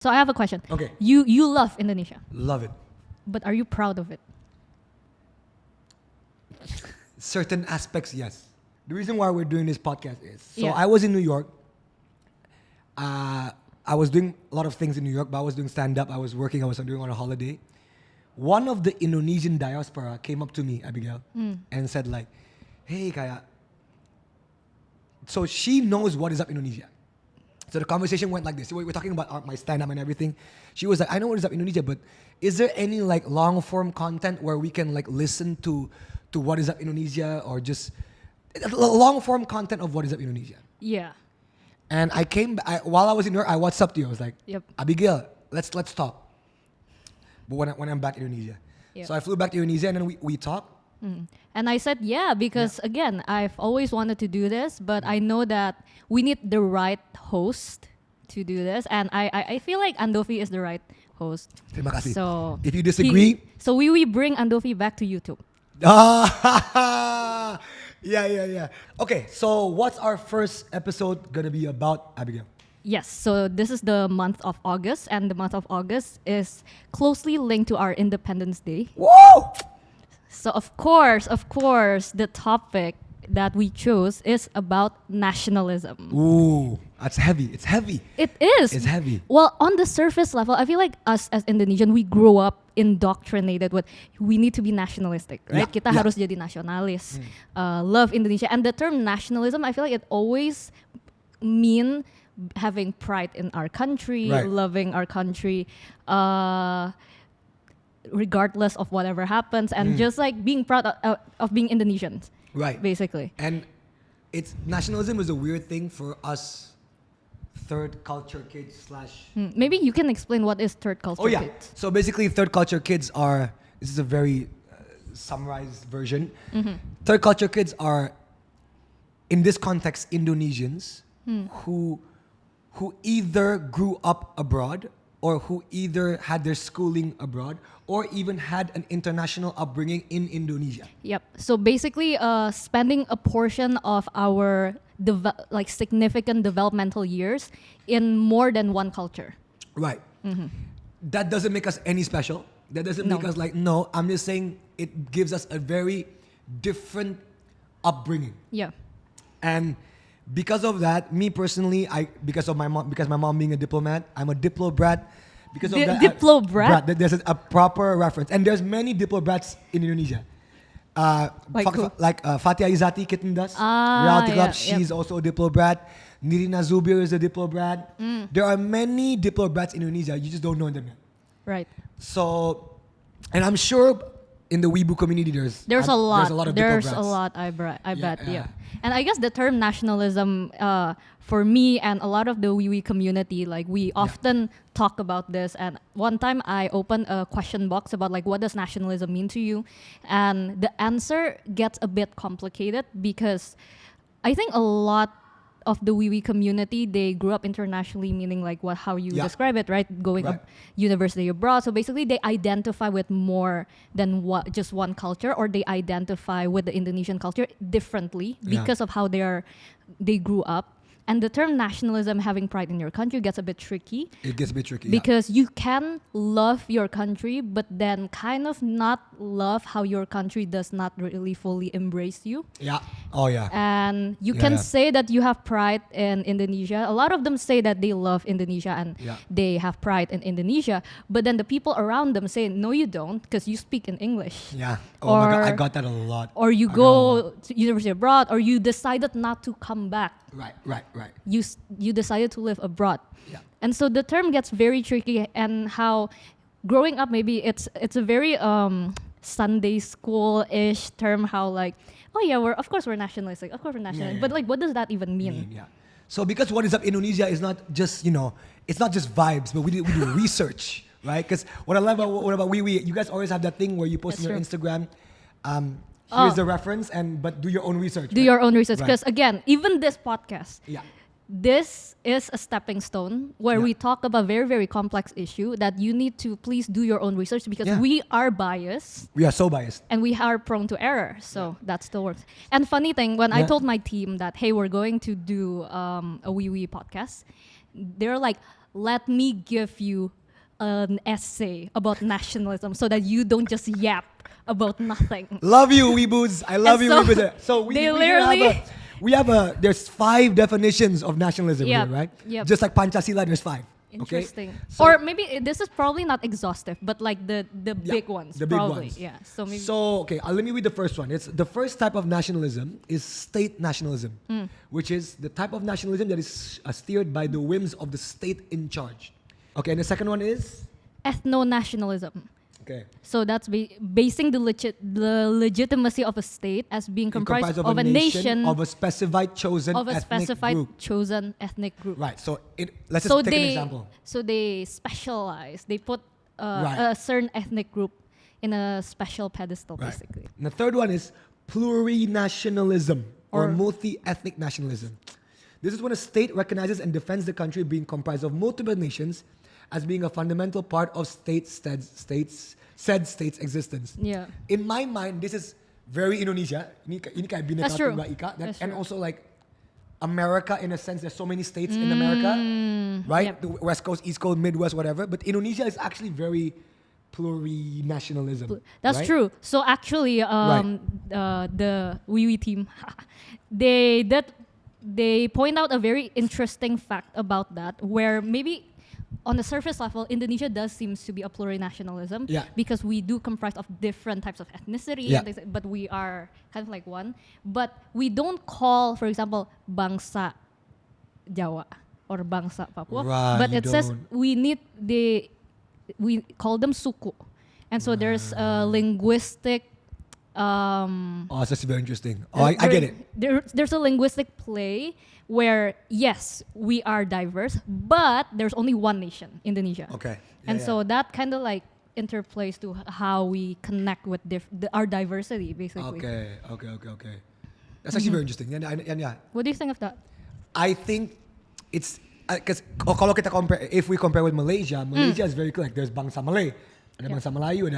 So I have a question. Okay. You love Indonesia, Love it. but are you proud of it? Certain aspects, yes. The reason why we're doing this podcast is, Yeah. I was in New York. I was doing a lot of things in New York, but I was doing stand-up. I was working. I was doing on a holiday. One of the Indonesian diaspora came up to me, Abigail, and said like, hey, Kaya. So she knows what is up Indonesia. So the conversation went like this. We're talking about my stand-up and everything. She was like, I know what is up Indonesia, but is there any like long-form content where we can like listen to what is up Indonesia, or just long-form content of what is up Indonesia? Yeah. And I came while I was in New York, I WhatsApped you. I was like, Yep. Abigail, let's talk. But when I'm back in Indonesia, Yep. so I flew back to Indonesia and then we talked. And I said, yeah, because again, I've always wanted to do this, but I know that we need the right host to do this. And I feel like Andovi is the right host. Terima kasih. So If you disagree, so we bring Andovi back to YouTube. yeah. Okay, so what's our first episode gonna be about, Abigail? Yes, so this is the month of August, and the month of August is closely linked to our Independence Day. Whoa! So of course, the topic that we chose is about nationalism. Ooh, that's heavy. It's heavy. It is. It's heavy. Well, on the surface level, I feel like us as Indonesian, we grow up indoctrinated with we need to be nationalistic, right? Yeah, Kita yeah. harus jadi nasionalis, love Indonesia. And the term nationalism, I feel like it always mean having pride in our country, Right. loving our country, regardless of whatever happens, and just like being proud of being Indonesians, Right. basically. And it's nationalism is a weird thing for us third culture kids slash. Maybe you can explain what is third culture Oh yeah. kids. So basically, third culture kids are. This is a very summarized version. Third culture kids are, in this context, Indonesians who either grew up abroad, or who either had their schooling abroad, or even had an international upbringing in Indonesia. Yep. So basically, spending a portion of our significant developmental years in more than one culture. Right. That doesn't make us any special. That doesn't No. make us like, no, I'm just saying it gives us a very different upbringing. Yeah. And because of that, me personally, because my mom being a diplomat, I'm a diplo brat. Because of that, Diplo brat? There's a proper reference, and there's many diplo brats in Indonesia. Like who? Fatia Izati Kitindas, Ah, Reality Club. yeah, She's also a diplo brat. Nirina Zubir is a diplo brat. There are many diplo brats in Indonesia. You just don't know them yet. Right. So, and I'm sure in the Weibo community There's a lot. There's a lot of There's diplo a brats. lot. I bet. yeah. Yeah. And I guess the term nationalism, for me and a lot of the WIUI community, like we often talk about this. And one time I opened a question box about like what does nationalism mean to you, and the answer gets a bit complicated because I think a lot of the WIUI community, they grew up internationally, meaning like how you Yeah. describe it, right? Going Right. up university abroad. So basically they identify with more than just one culture, or they identify with the Indonesian culture differently Yeah. because of how they grew up. And the term nationalism, having pride in your country, gets a bit tricky It gets a bit tricky. because you can love your country, but then kind of not love how your country does not really fully embrace you. Yeah. Oh yeah. And you Yeah, can yeah. say that you have pride in Indonesia. A lot of them say that they love Indonesia and Yeah. they have pride in Indonesia. But then the people around them say, no, you don't, because you speak in English. Yeah. Oh my God, I Or- got that a lot. Or you I got a lot. go to university abroad, or you decided not to come back. Right. You decided to live abroad. Yeah. And so the term gets very tricky, and how growing up, maybe it's a very Sunday school-ish term, how like, oh yeah, we're nationalistic, of course we're nationalistic. yeah. But like, what does that even mean? Yeah. So because what is up Indonesia is not just, it's not just vibes, but we do research, right? Because what I love about WIUI, you guys always have that thing where you post That's on your true. Instagram, here's Oh. the reference, but do your own research. Do right? your own research, Right. because again, even this podcast, Yeah. this is a stepping stone where Yeah. we talk about very, very complex issue that you need to please do your own research, because Yeah. we are biased. We are so biased. And we are prone to error, so that still works. And funny thing, when I Yeah. told my team that, hey, we're going to do a WIUI podcast, they're like, let me give you an essay about nationalism so that you don't just yap about nothing. Love you, weeboos. I love you, so weeboos. So we have there's 5 definitions of nationalism here, right? Yep. Just like Pancasila, there's 5. Interesting. Okay? So, or maybe this is probably not exhaustive, but like the big ones. The big probably. ones. Yeah. So maybe. Okay, let me read the first one. It's the first type of nationalism is state nationalism, which is the type of nationalism that is steered by the whims of the state in charge. Okay, and the second one is ethno-nationalism. okay. So that's basing the legitimacy of a state as being comprised of a nation of a specified chosen ethnic group. Right. So let's just take an example. So they specialize. They put a certain ethnic group in a special pedestal, basically. And the third one is plurinationalism or multi-ethnic nationalism. This is when a state recognizes and defends the country being comprised of multiple nations as being a fundamental part of said state's existence. Yeah. In my mind, this is very Indonesia. Ini kayak Bhinneka That's true. Tunggal Ika. That's And true. also like America in a sense. There's so many states in America, right? Yep. The West Coast, East Coast, Midwest, whatever. But Indonesia is actually very plurinationalism. That's right? true. So actually, the WIUI team, they point out a very interesting fact about that, where maybe on the surface level, Indonesia does seems to be a plurinationalism because we do comprise of different types of ethnicity, and things, but we are kind of like one. But we don't call, for example, bangsa Jawa or bangsa Papua, but it says we call them suku, and so there's a linguistic. That's very interesting. I get it. There's a linguistic play where, yes, we are diverse, but there's only one nation, Indonesia. Okay. And so that kind of like interplays to how we connect with our diversity, basically. Okay. That's actually very interesting. Yeah. What do you think of that? I think it's because kalau kita if we compare with Malaysia is very clear. Like, there's bangsa Malay, ada bangsa Melayu,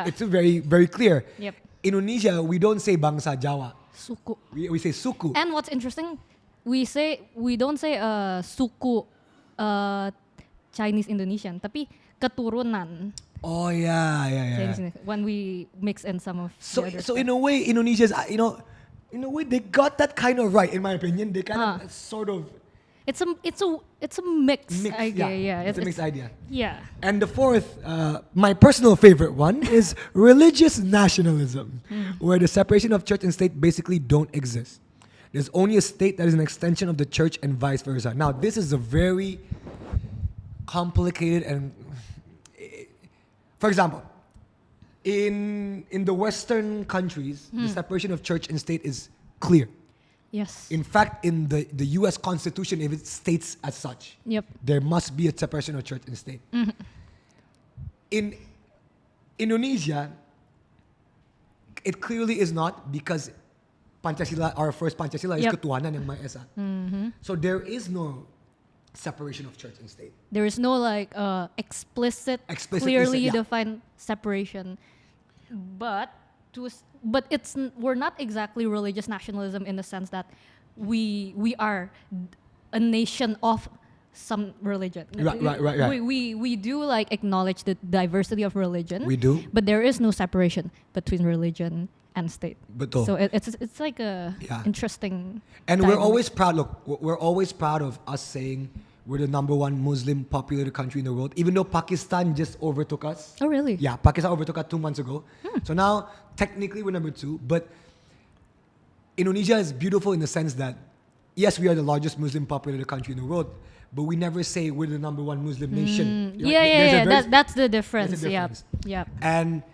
it's very very clear. Yep. Indonesia, we don't say bangsa Jawa. Suku. We say suku. And what's interesting, we don't say suku Chinese Indonesian, tapi keturunan. Oh yeah. Chinese, when we mix in some of the other So in a way, Indonesia's in a way they got that kind of right, in my opinion. They kind of sort of. It's a mix idea. Yeah, it's a mixed idea. Yeah. And the fourth, my personal favorite one, is religious nationalism, where the separation of church and state basically don't exist. There's only a state that is an extension of the church and vice versa. Now, this is a very complicated and, for example, in the Western countries, the separation of church and state is clear. Yes. In fact, in the U.S. Constitution, if it states as such, there must be a separation of church and state. In Indonesia, it clearly is not, because Pancasila, our first Pancasila, is ketuhanan yang Maha Esa. So there is no separation of church and state. There is no like explicit clearly defined separation, but we're not exactly religious nationalism in the sense that we are a nation of some religion. Right. We do like acknowledge the diversity of religion. We do, but there is no separation between religion and state. So it's like a interesting. And dynamic. We're always proud. Look, we're always proud of us saying we're the number one Muslim populated country in the world, even though Pakistan just overtook us. Oh, really? Yeah, Pakistan overtook us 2 months ago. So now, technically, we're number 2. But Indonesia is beautiful in the sense that, yes, we are the largest Muslim populated country in the world, but we never say we're the number one Muslim nation. That's the difference. Yeah. And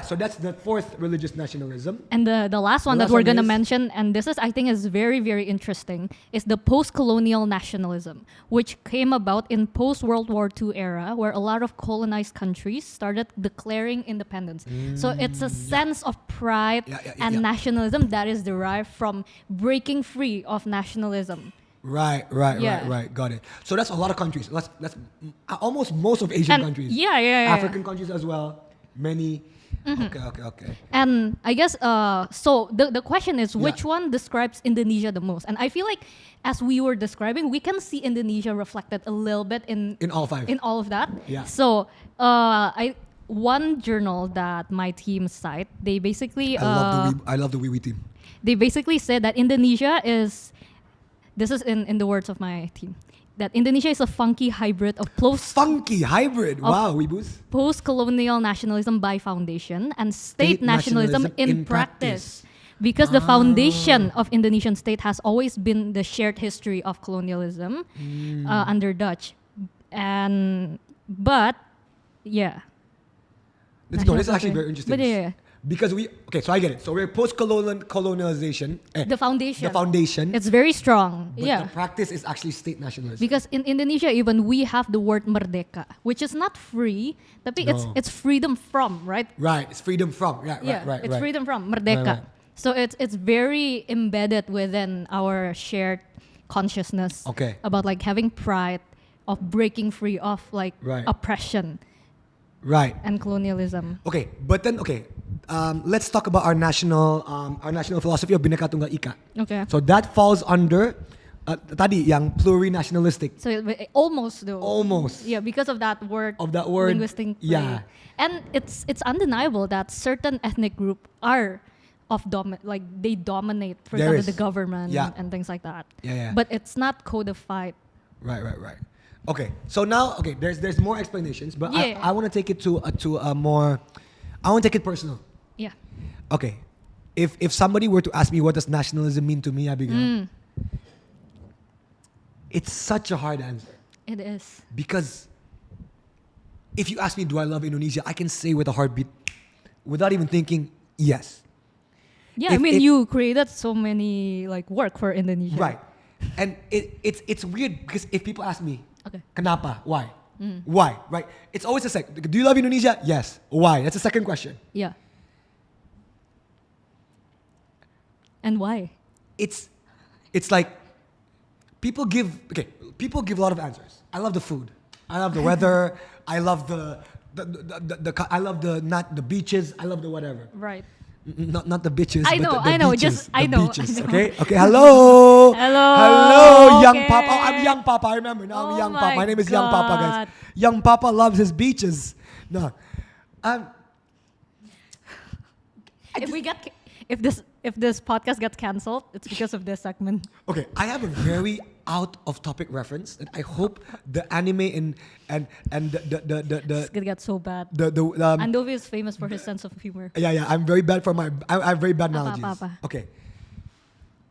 so that's the fourth religious nationalism. And the last one that we're going to mention, and this is, I think, is very, very interesting, is the postcolonial nationalism, which came about in post-World War II era, where a lot of colonized countries started declaring independence. So it's a sense of pride and nationalism that is derived from breaking free of nationalism. Right. Got it. So that's a lot of countries. That's almost most of Asian countries. Yeah. African countries as well. Many. Okay. And I guess so the question is which one describes Indonesia the most? And I feel like as we were describing, we can see Indonesia reflected a little bit in all five. in all of that. Yeah. So one journal that my team cite, they basically I love the WIUI team. they basically said that Indonesia is, this is in the words of my team, that Indonesia is a funky hybrid of Funky hybrid. Wow, Weeboos. post-colonial nationalism by foundation and state nationalism in practice. Because the foundation of Indonesian state has always been the shared history of colonialism under Dutch. But This is actually very interesting. But Because so I get it. So we're post-colonialization. the foundation. The foundation. It's very strong. But the practice is actually state nationalism. Because in Indonesia even we have the word merdeka, which is not free, tapi it's freedom from, right? Right, it's freedom from. Right. It's freedom from merdeka. Right. So it's very embedded within our shared consciousness about like having pride of breaking free of like oppression. Right. And colonialism. Okay, but then let's talk about our national philosophy of Bhinneka Tunggal Ika. Okay. So that falls under tadi yang plurinationalistic. So almost though. Almost. Yeah, because of that word. Linguistic. Yeah. And it's undeniable that certain ethnic group are they dominate, for example, the government and things like that. Yeah. But it's not codified. Right. Okay, so now there's more explanations, but I want to take it to a more, I want to take it personal. Yeah. Okay, if somebody were to ask me what does nationalism mean to me, Abigail, it's such a hard answer. It is. Because if you ask me, do I love Indonesia, I can say with a heartbeat, without even thinking, yes. Yeah, you created so many like work for Indonesia. Right, and it's weird because if people ask me, kenapa? Why? Why? Right? It's always a second. Do you love Indonesia? Yes. Why? That's the second question. Yeah. And why? It's like people give a lot of answers. I love the food. I love the weather. I love I love the beaches. I love the whatever. Right. Not the bitches. I know. Beaches, I know. Beaches, okay. Hello. Hello. Young Papa. Oh, I'm Young Papa. I remember now. I'm Young Papa. My name is Young Papa, guys. Young Papa loves his beaches. No. If this podcast gets cancelled, it's because of this segment. Okay, I have a very out of topic reference that I hope the anime and the It's gonna get so bad. Andovi is famous for his sense of humor. Yeah. I'm very bad I have very bad analogies. Apa. Okay.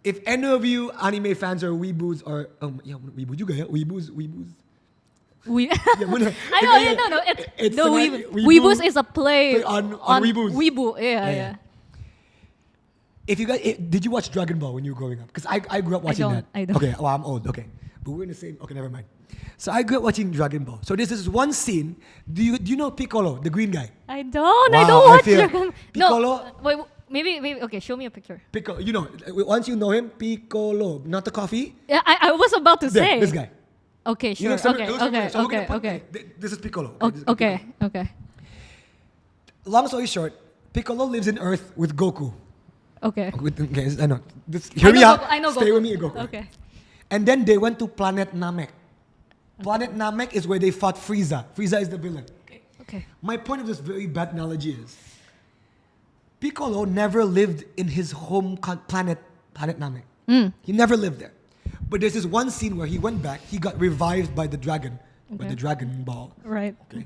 If any of you anime fans or weeboos or weeboo juga ya, weeboos. I know. No. It's Weeboos is a play on weeboos. Weeboo. Yeah. If you guys, did you watch Dragon Ball when you were growing up? Because I grew up watching that. I don't. Okay, well, I'm old. Okay, but we're in the same. Okay, never mind. So I grew up watching Dragon Ball. So there's this one scene. Do you know Piccolo, the green guy? I don't. Wow, I don't watch Dragon. Piccolo. No. Wait. Maybe. Okay. Show me a picture. Piccolo. You know, once you know him, Piccolo, not the coffee. Yeah, I was about to say this guy. Okay. Sure. Okay. This is Piccolo. Okay. Long story short, Piccolo lives in Earth with Goku. Okay. I know. Hear me out. I know Stay Goku. with me, Goku. Okay. And then they went to Planet Namek. Planet Namek is where they fought Frieza. Frieza is the villain. Okay. My point of this very bad analogy is Piccolo never lived in his home planet Namek. He never lived there. But there's this one scene where he went back. He got revived by the dragon, by the Dragon Ball. Right. Okay.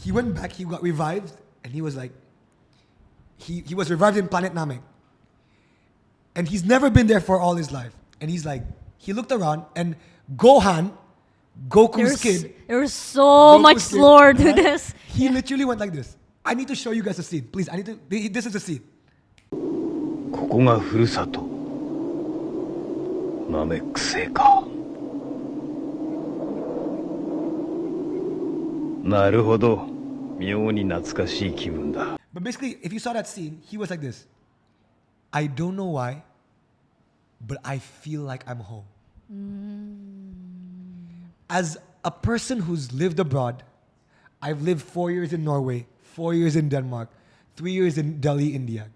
He went back. He got revived, and he was like, he was revived in Planet Namek. And he's never been there for all his life. And he's like, he looked around and Gohan, Goku's kid. There's so much lore to this. He literally went like this. I need to show you guys a scene. Please, this is the scene. ここがふるさと。ナメック星か。なるほど。妙に懐かしい気分だ。 But basically, if you saw that scene, he was like this. I don't know why, but I feel like I'm home. As a person who's lived abroad, I've lived 4 years in Norway, 4 years in Denmark, 3 years in Delhi, India.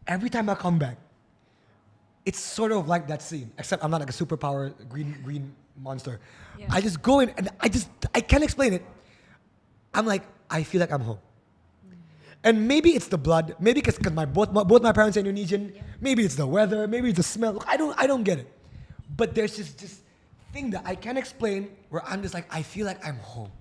Every time I come back, it's sort of like that scene, except I'm not like a superpower green monster. Yeah. I just go in and I can't explain it. I'm like, I feel like I'm home. And maybe it's the blood, maybe because both my parents are Indonesian, maybe it's the weather, maybe it's the smell. Look, I don't get it. But there's this thing that I can't explain where I'm just like, I feel like I'm home.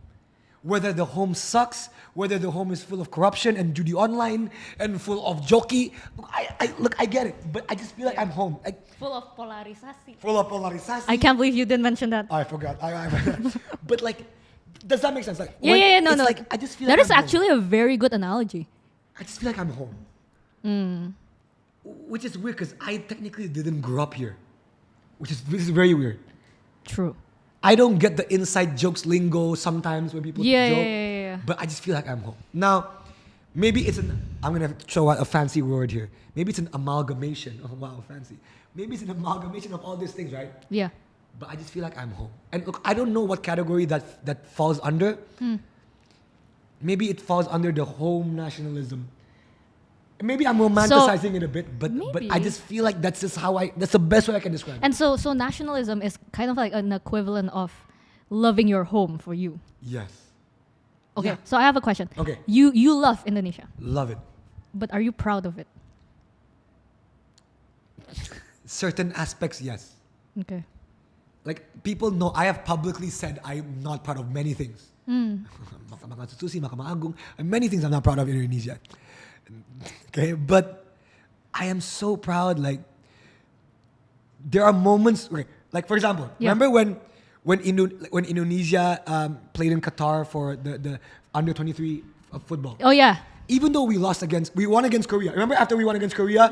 Whether the home sucks, whether the home is full of corruption and judi online and full of jockey, I get it, but I just feel like I'm home. Full of polarisasi. Full of polarisasi. I can't believe you didn't mention that. I forgot. But like, does that make sense? Like, No. Like, I just feel that like is I'm actually a very good analogy. I just feel like I'm home. Which is weird because I technically didn't grow up here. Which is very weird. True. I don't get the inside jokes lingo sometimes when people joke. Yeah. But I just feel like I'm home. Now, maybe I'm going to throw out a fancy word here. Maybe it's an amalgamation. Oh, wow, fancy. Maybe it's an amalgamation of all these things, right? Yeah. But I just feel like I'm home. And look, I don't know what category that falls under. Maybe it falls under the home nationalism. Maybe I'm romanticizing it a bit, but I just feel like that's the best way I can describe it. And so nationalism is kind of like an equivalent of loving your home for you. Yes. Okay, Yeah. so I have a question. Okay. You love Indonesia, Love it. but are you proud of it? Certain aspects, yes. Okay. Like, people know I have publicly said I'm not proud of many things. Mahkamah Konstitusi, Mahkamah Agung, and many things I'm not proud of in Indonesia. Okay, but I am so proud. Like, there are moments. Okay, like for example, remember when Indonesia played in Qatar for the under 23 football. Oh yeah. Even though we won against Korea. Remember after we won against Korea,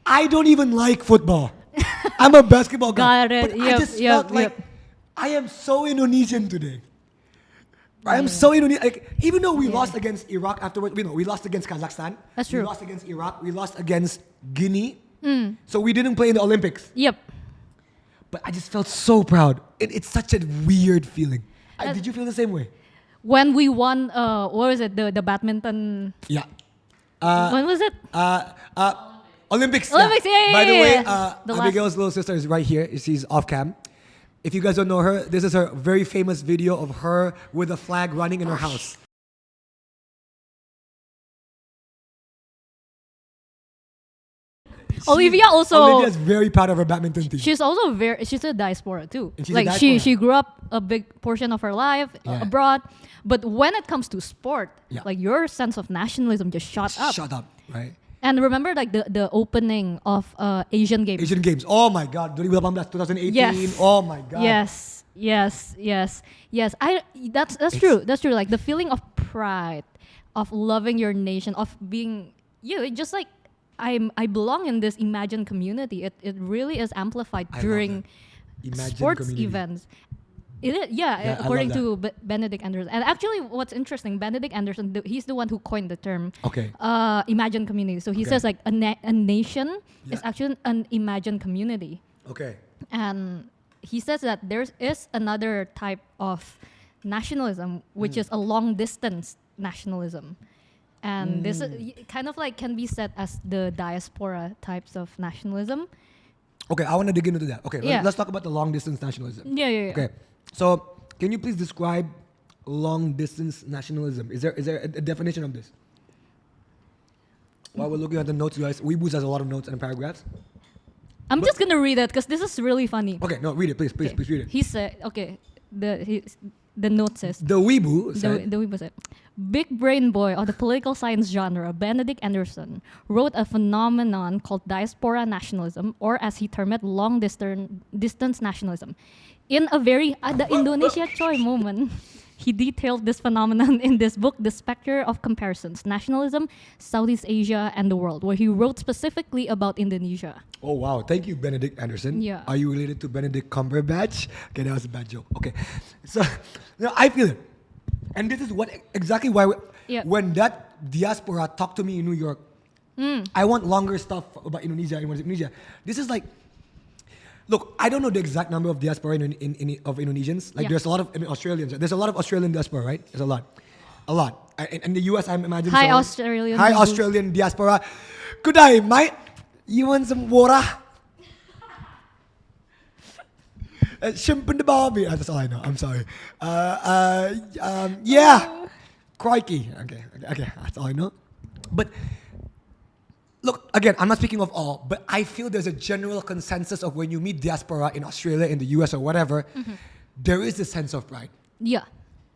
I don't even like football. I'm a basketball guy. Got it. But I just felt like I am so Indonesian today. I am so Indonesian. Like, even though we lost against Iraq afterwards, we lost against Kazakhstan. That's true. We lost against Iraq. We lost against Guinea. So we didn't play in the Olympics. Yep. But I just felt so proud. It's such a weird feeling. Did you feel the same way? When we won, what was it? The badminton. Yeah. When was it? Olympics. Olympics, yeah. By the way, The Abigail's little sister is right here. She's off cam. If you guys don't know her, this is her very famous video of her with a flag running in her house. Olivia's very proud of her badminton team. She's also she's a diaspora too. And she's like a diaspora. she grew up a big portion of her life abroad, but when it comes to sport, like your sense of nationalism just shot up. Shut up, right? And remember, like the opening of Asian Games. Asian Games. Oh my God, 2018. Yes. Oh my God. Yes. That's true. That's true. Like the feeling of pride, of loving your nation, of being just like I belong in this imagined community. It really is amplified during sports events. According to Benedict Anderson. And actually, what's interesting, Benedict Anderson, he's the one who coined the term imagined community. So he says like a nation is actually an imagined community. Okay. And he says that there is another type of nationalism, which is a long distance nationalism. And this kind of like can be said as the diaspora types of nationalism. Okay, I want to dig into that. Okay, let's talk about the long distance nationalism. Yeah. Okay, so can you please describe long distance nationalism? Is there a definition of this? While we're looking at the notes, guys, Weebooz has a lot of notes and paragraphs. I'm just gonna read it because this is really funny. Okay, no, read it, please read it. He said, the note says, the Weeboo said, the Weeboo said, big brain boy of the political science genre, Benedict Anderson, wrote a phenomenon called diaspora nationalism, or as he termed it, long distance nationalism. In a very, the Indonesia Choi moment, he detailed this phenomenon in this book, The Spectre of Comparisons, Nationalism, Southeast Asia, and the World, where he wrote specifically about Indonesia. Oh, wow. Thank you, Benedict Anderson. Yeah. Are you related to Benedict Cumberbatch? Okay, that was a bad joke. Okay. So, I feel it. And this is exactly why when that diaspora talked to me in New York, I want longer stuff about Indonesia. This is like, look, I don't know the exact number of diaspora of Indonesians. Like there's a lot of Australians. There's a lot of Australian diaspora, right? There's a lot. A lot. In the US, I'm imagining. Hi, so. Australian. Hi, people. Australian diaspora. Good day, mate. You want some water? Shrimp in the barbie. That's all I know. I'm sorry. Yeah. Crikey. Okay. That's all I know. But look, again, I'm not speaking of all, but I feel there's a general consensus of when you meet diaspora in Australia, in the US, or whatever, there is a sense of pride. Yeah.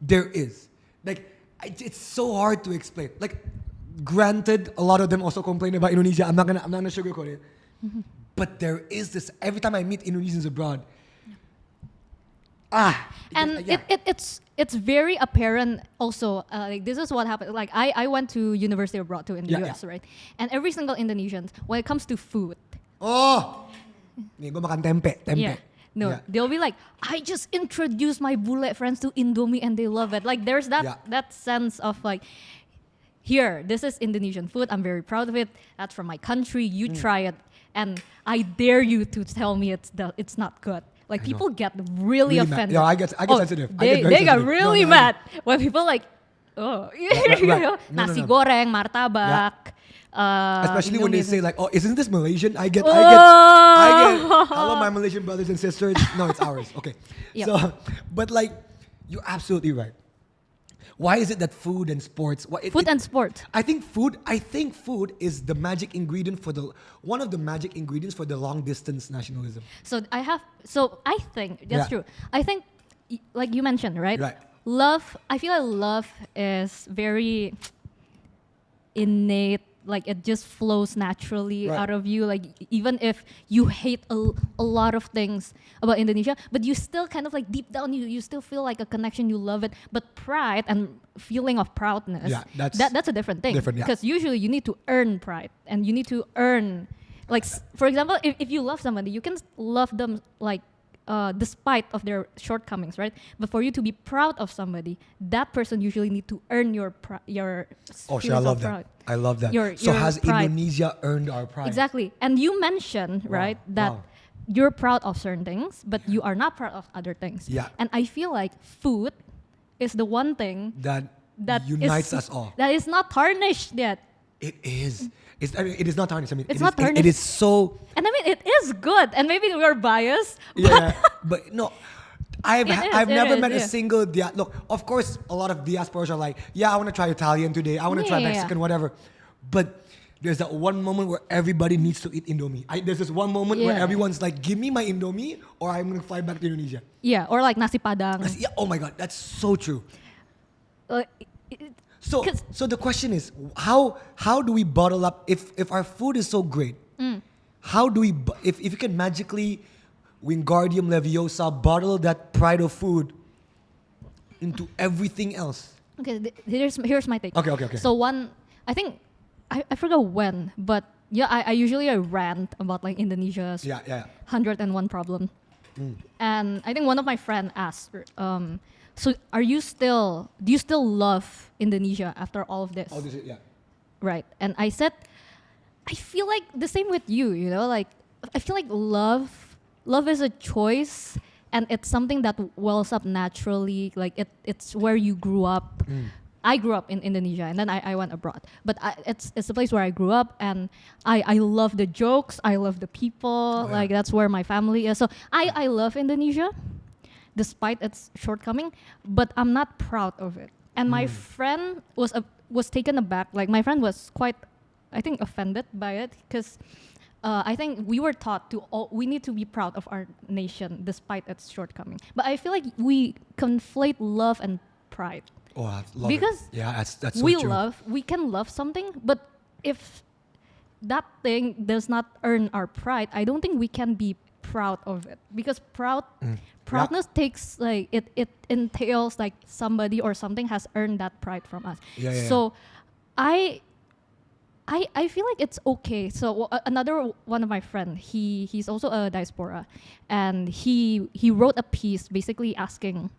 There is. Like, it's so hard to explain. Like, granted, a lot of them also complain about Indonesia. I'm not gonna sugarcoat it. But there is this. Every time I meet Indonesians abroad, and it's very apparent also. Like this is what happened. Like I went to university abroad too in the US, right? And every single Indonesian, when it comes to food, nih gue makan tempe. yeah. No, they'll be like, I just introduced my bule friends to Indomie and they love it. Like there's that sense of like, here, this is Indonesian food. I'm very proud of it. That's from my country. You try it, and I dare you to tell me it's not good. Like people get really offended. Yeah, I get sensitive. They got really mad when people like, nasi goreng, martabak. Especially when they say like, oh, isn't this Malaysian? I get. I love my Malaysian brothers and sisters. No, it's ours. Okay. Yep. So, but like, you're absolutely right. Why is it that food and sports? And sport. I think food is the magic ingredient one of the magic ingredients for the long distance nationalism. So I think that's true. I think, like you mentioned, right? Right. Love. I feel like love is very innate. Like it just flows naturally out of you. Like even if you hate a lot of things about Indonesia, but you still kind of like deep down you still feel like a connection. You love it, but pride and feeling of proudness. Yeah, that's a different thing. Because usually you need to earn pride and you need to earn. Like for example, if you love somebody, you can love them like. Despite of their shortcomings, right? But for you to be proud of somebody, that person usually need to earn your I love that. I love that. So has pride. Indonesia earned our pride? Exactly. And you mentioned, right, that you're proud of certain things, but you are not proud of other things. Yeah. And I feel like food is the one thing that unites us all. That is not tarnished yet. It is. It is not tarnished. I mean, it's not tarnished. It is so. And I mean, it is good. And maybe we're biased. But no. I've never met a single look, of course, a lot of diasporas are like, I want to try Italian today. I want to try Mexican, whatever. But there's that one moment where everybody needs to eat Indomie. There's this one moment where everyone's like, give me my Indomie or I'm going to fly back to Indonesia. Yeah, or like nasi padang. Oh my God, that's so true. So the question is, how do we bottle up if our food is so great? How do we if you can magically Wingardium Leviosa bottle that pride of food into everything else? Okay, here's my take. Okay. So I think I forgot when, but I usually rant about like Indonesia's 101 problem. And I think one of my friends asked, so do you still love Indonesia after all of this? Right. And I said, I feel like the same with you, like I feel like love is a choice and it's something that wells up naturally. Like it's where you grew up. I grew up in Indonesia and then I went abroad. But it's the place where I grew up and I love the jokes. I love the people. Like that's where my family is. So I love Indonesia despite its shortcoming, but I'm not proud of it. And my friend was taken aback. Like my friend was quite, I think, offended by it because I think we were taught we need to be proud of our nation despite its shortcoming. But I feel like we conflate love and pride. Oh, I love because it. Yeah, that's so true. We can love something, but if that thing does not earn our pride, I don't think we can be proud of it because proudness takes like it entails like somebody or something has earned that pride from us. So I feel like it's okay. So another one of my friends, he's also a diaspora, and he wrote a piece basically asking,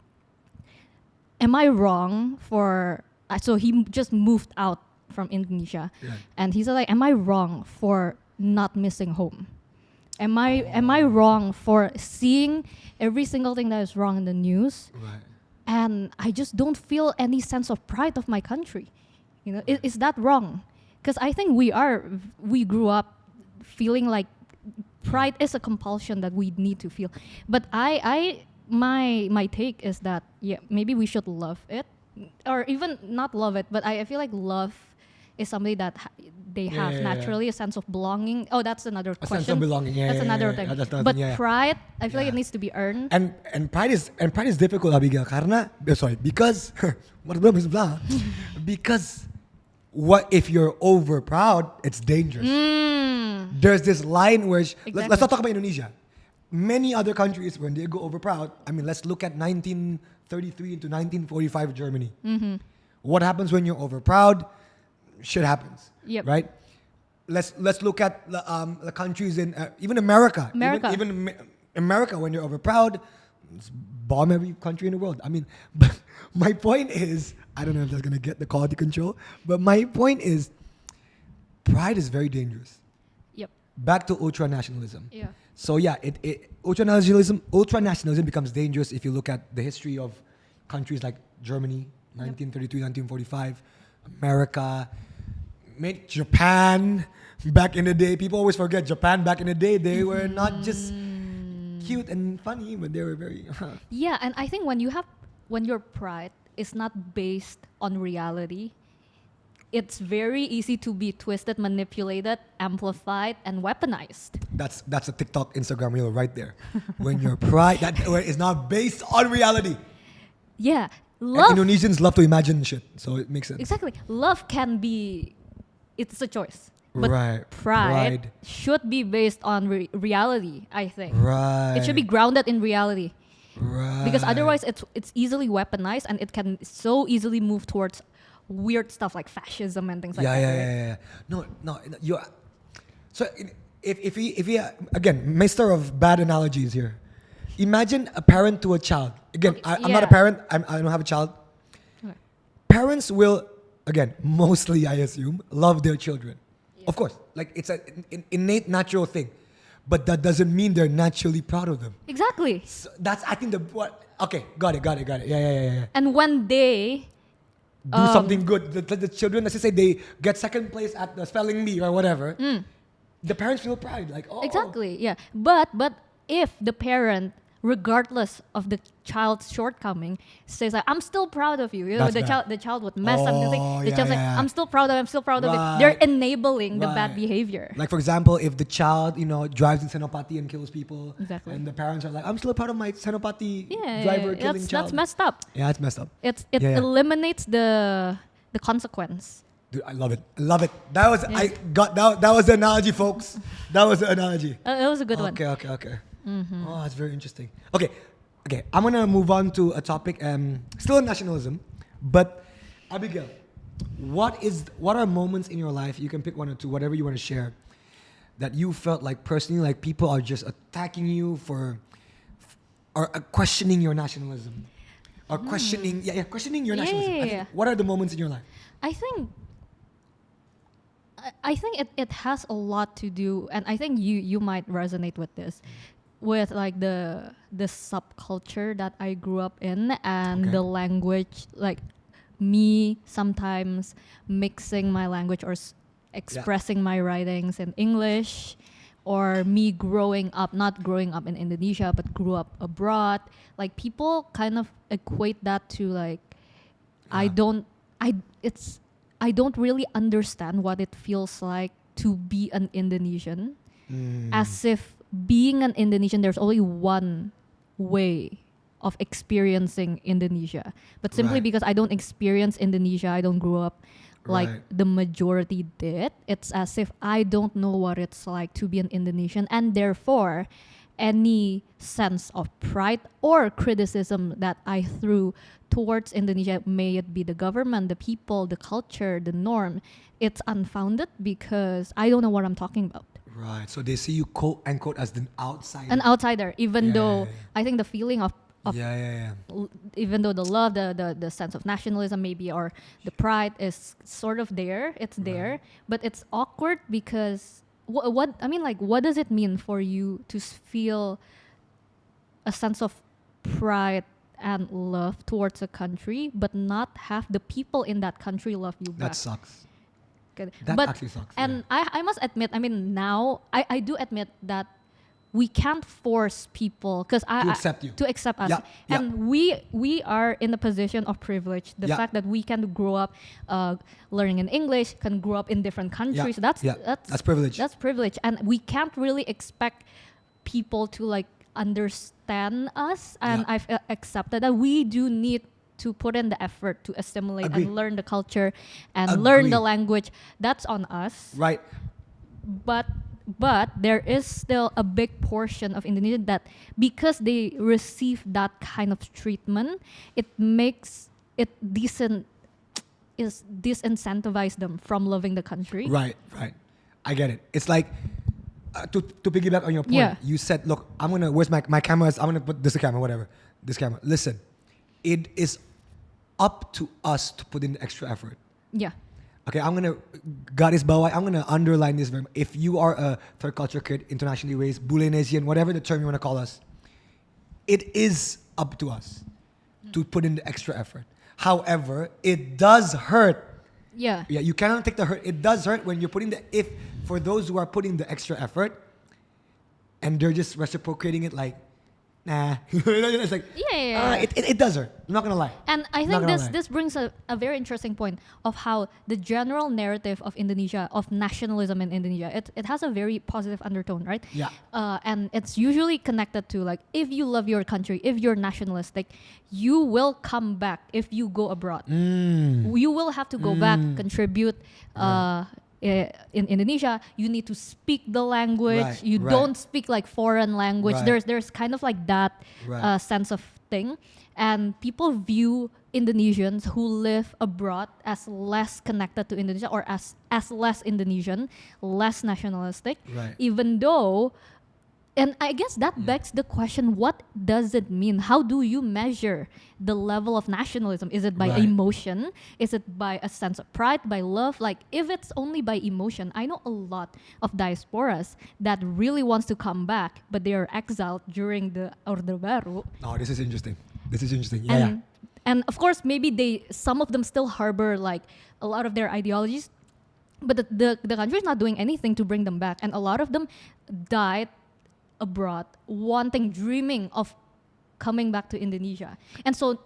am I wrong for? So he just moved out from Indonesia, and he said like, am I wrong for not missing home? Am I wrong for seeing every single thing that is wrong in the news? Right. and I just don't feel any sense of pride of my country. You know, is that wrong? Because I think we grew up feeling like pride is a compulsion that we need to feel. But my take is that maybe we should love it, or even not love it, but I feel like love is something that they have naturally, a sense of belonging. Oh, that's another question. A sense of belonging. That's another thing. That's another But thing, pride, I feel like it needs to be earned. And pride is difficult, Abigail, because because what if you're over proud, it's dangerous. There's this line where let's not talk about Indonesia. Many other countries, when they go over proud, I mean, let's look at 1933 into 1945 Germany. What happens when you're over proud? Shit happens. Yep. Right? Let's look at the countries in even America. Even America, when you're over proud, bomb every country in the world. I mean, but my point is, I don't know if that's gonna get the quality control, but my point is, pride is very dangerous. Yep. Back to ultra-nationalism. Yeah. So yeah, ultra-nationalism becomes dangerous if you look at the history of countries like Germany, 1933, 1945, America, Japan. Back in the day, people always forget Japan. Back in the day, they were not just cute and funny, but they were very. Yeah, and I think when your pride is not based on reality, it's very easy to be twisted, manipulated, amplified, and weaponized. That's a TikTok, Instagram reel right there. When your pride is not based on reality. Yeah, love. And Indonesians love to imagine shit, so it makes sense. Exactly, love can be. It's a choice. But Right. pride should be based on reality, I think. Right. It should be grounded in reality. Right. Because otherwise it's easily weaponized, and it can so easily move towards weird stuff like fascism and things like that. Yeah. No. You. So if we again, master of bad analogies here. Imagine a parent to a child. Again, I'm not a parent. I don't have a child. Okay. Parents will, again, mostly I assume, love their children. Of course, like it's an innate natural thing, but that doesn't mean they're naturally proud of them. Exactly. So that's, I think, okay, got it. Yeah. And when they Do something good. The children, let's just say they get second place at the spelling bee or whatever. The parents feel pride, like, oh. Exactly, yeah. But if the parent, regardless of the child's shortcoming, says like, I'm still proud of you. You know, That's the child would mess something. The child's like, yeah. I'm still proud of it. Right. They're enabling the bad Right. behavior. Like, for example, if the child, drives in Senopati and kills people, Exactly. and the parents are like, I'm still proud of my Senopati Yeah, driver killing child. that's messed up. Yeah, it's messed up. It Yeah. eliminates the consequence. Dude, I love it. That was that was the analogy, folks. That was the analogy. It was a good one. Okay. Oh, that's very interesting. Okay. I'm gonna move on to a topic, still in nationalism, but Abigail, what are moments in your life, you can pick one or two, whatever you want to share, that you felt like personally, like people are just attacking you or questioning your nationalism, or questioning your nationalism. I think, what are the moments in your life? I think it has a lot to do, and I think you might resonate with this, with like the subculture that I grew up in, and the language, like me sometimes mixing my language or expressing my writings in English, or me not growing up in Indonesia but grew up abroad. Like people kind of equate that to like I don't really understand what it feels like to be an Indonesian. As if being an Indonesian, there's only one way of experiencing Indonesia. But simply because I don't experience Indonesia, I don't grow up like the majority did, it's as if I don't know what it's like to be an Indonesian, and therefore any sense of pride or criticism that I threw towards Indonesia, may it be the government, the people, the culture, the norm, it's unfounded because I don't know what I'm talking about. Right. So they see you quote unquote as an outsider. An outsider, even though I think the feeling of even though the love, the sense of nationalism maybe, or the pride is sort of there, it's there, but it's awkward because what does it mean for you to feel a sense of pride and love towards a country, but not have the people in that country love you back. That sucks. Good. That But actually sucks. and I must admit, I mean, now I do admit that we can't force people because To accept you. to accept us, Yeah, yeah. and we are in a position of privilege. The Yeah. fact that we can grow up learning in English, can grow up in different countries. That's privilege. That's privilege, and we can't really expect people to like understand us. And Yeah. I've accepted that we do need to put in the effort to assimilate Agree. and learn the culture and learn the Agree. language. That's on us. Right. But there is still a big portion of Indonesian that because they receive that kind of treatment, it makes it disincentivize them from loving the country. Right. I get it. It's like to piggyback on your point. Yeah. You said, "Look, where's my camera? I'm gonna put this camera, whatever. This camera. Listen, it is up to us to put in the extra effort. Yeah. Okay, I'm gonna underline this very much. If you are a third culture kid, internationally raised, Bulinesian, whatever the term you want to call us, it is up to us to put in the extra effort. However, it does hurt. Yeah. Yeah, you cannot take the hurt. It does hurt when you're putting for those who are putting the extra effort, and they're just reciprocating it like, nah. It's like, Yeah. it does hurt. I'm not gonna lie. And I Not think gonna lie. this brings a very interesting point of how the general narrative of Indonesia, of nationalism in Indonesia, it has a very positive undertone, right? Yeah. And it's usually connected to like, if you love your country, if you're nationalistic, you will come back if you go abroad. You will have to go back, contribute. In Indonesia, you need to speak the language. Right, you right. don't speak like foreign language. Right. There's kind of like that Right. sense of thing, and people view Indonesians who live abroad as less connected to Indonesia or as less Indonesian, less nationalistic, Right. even though. And I guess that begs the question, what does it mean? How do you measure the level of nationalism? Is it by Right. emotion? Is it by a sense of pride, by love? Like, if it's only by emotion, I know a lot of diasporas that really wants to come back, but they are exiled during the Orde Baru. Oh, this is interesting. Yeah. And of course, maybe some of them still harbor like a lot of their ideologies, but the country is not doing anything to bring them back. And a lot of them died abroad, dreaming of coming back to Indonesia. And so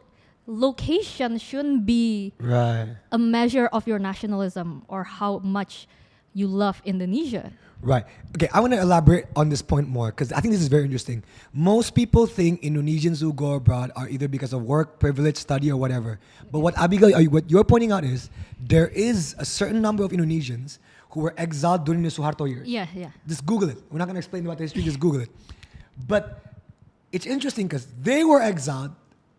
location shouldn't be Right. a measure of your nationalism or how much you love Indonesia. Right. Okay, I want to elaborate on this point more because I think this is very interesting. Most people think Indonesians who go abroad are either because of work, privilege, study, or whatever. But what you're pointing out is there is a certain number of Indonesians who were exiled during the Suharto years. Yeah. Just Google it. We're not going to explain about the history, just Google it. But it's interesting because they were exiled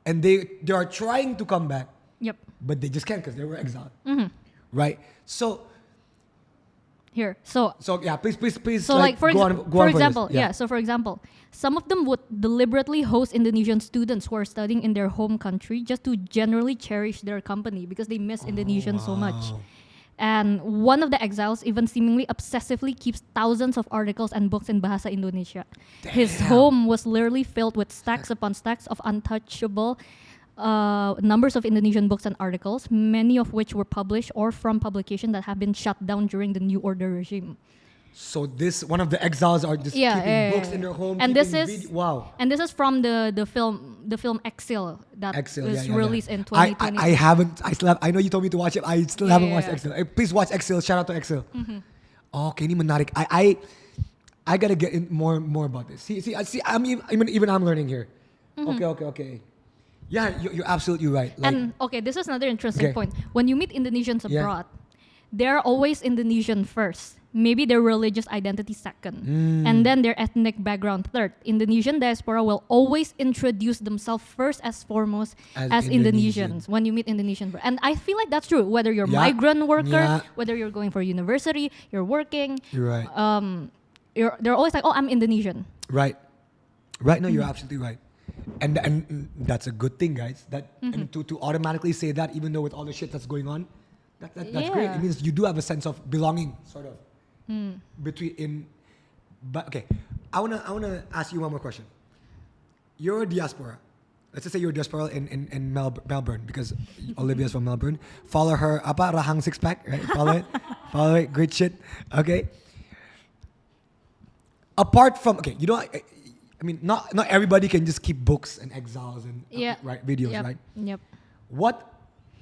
and they are trying to come back, Yep. but they just can't because they were exiled. Mm-hmm. Right? So Here. So yeah, please. So like for go on for example, this. so for example, some of them would deliberately host Indonesian students who are studying in their home country just to generally cherish their company because they miss Indonesian so much. And one of the exiles even seemingly obsessively keeps thousands of articles and books in Bahasa Indonesia. His home was literally filled with stacks upon stacks of untouchable numbers of Indonesian books and articles, many of which were published or from publication that have been shut down during the New Order regime. So one of the exiles are just keeping books in their home. And this is wow. And this is from the film Exile that was released in 2020. I know you told me to watch it. I still haven't watched Exile. Please watch Exile. Shout out to Exile. Okay, ini menarik. I gotta get in more about this. See. I'm learning here. Okay. Yeah, you're absolutely right. Like, and okay, this is another interesting point. When you meet Indonesians abroad, they're always Indonesian first. Maybe their religious identity second. And then their ethnic background third. Indonesian diaspora will always introduce themselves first as foremost as Indonesians when you meet Indonesian. And I feel like that's true. Whether you're migrant worker, whether you're going for university, you're working. You're right. They're always like, oh, I'm Indonesian. Right. No, you're absolutely right. And that's a good thing, guys. And to automatically say that, even though with all the shit that's going on, that's great. It means you do have a sense of belonging, sort of. But okay, I wanna ask you one more question. You're a diaspora, let's just say you're diaspora in Melbourne, because Olivia's from Melbourne. Follow her, apa, Rahang Six Pack, right? Follow it, great shit. Okay. Apart from, okay, you know, I mean, not everybody can just keep books and exiles and right, videos, Yep. right? Yep. What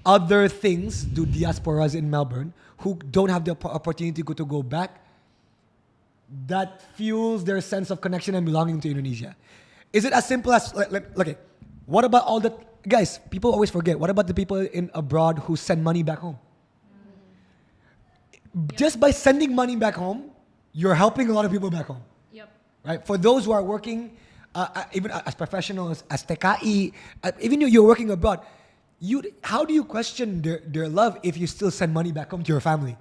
other things do diasporas in Melbourne who don't have the opportunity to go back that fuels their sense of connection and belonging to Indonesia? Is it as simple as, okay, what about all the, guys, people always forget, what about the people in abroad who send money back home? Just by sending money back home, you're helping a lot of people back home. Yep. Right? For those who are working, even as professionals, as TKI, even if you're working abroad, how do you question their love if you still send money back home to your family?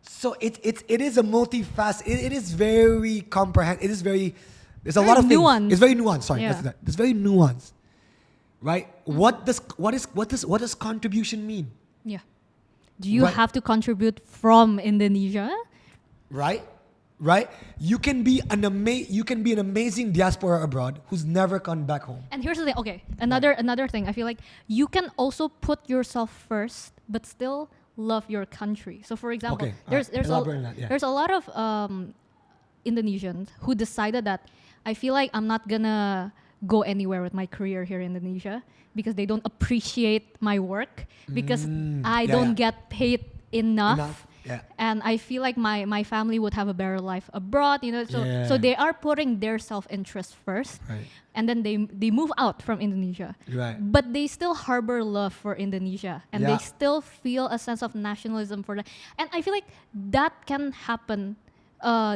So it is a multifaceted. It is very comprehensive. It is very. There's a lot of nuanced. things. It's very nuanced. Sorry, Yeah. that's that. It's very nuanced, right? What does contribution mean? Yeah. Do you Right. have to contribute from Indonesia? Right? You can be an amazing diaspora abroad who's never gone back home. And here's the thing. Okay, another thing. I feel like you can also put yourself first, but still love your country. So, for example, Okay, there's elaborate on that, yeah. there's a lot of Indonesians who decided that I feel like I'm not gonna go anywhere with my career here in Indonesia because they don't appreciate my work because I yeah, don't yeah. get paid enough. Yeah. And I feel like my family would have a better life abroad, you know. So Yeah. so they are putting their self-interest first, Right. and then they move out from Indonesia. Right. But they still harbor love for Indonesia, and Yeah. they still feel a sense of nationalism for that. And I feel like that can happen.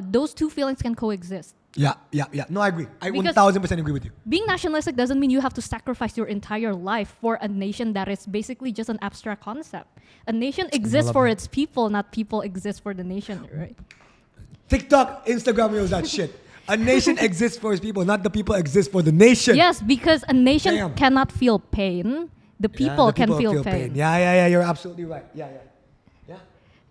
Those two feelings can coexist. Yeah. No, I agree. I Because 1000% agree with you. Being nationalistic doesn't mean you have to sacrifice your entire life for a nation that is basically just an abstract concept. A nation exists love for that. its people, not people exist for the nation, right? TikTok, Instagram reels, that shit. A nation exists for its people, not the people exist for the nation. Yes, because a nation Damn. cannot feel pain. The Yeah, people the can feel pain. Yeah, you're absolutely right. Yeah.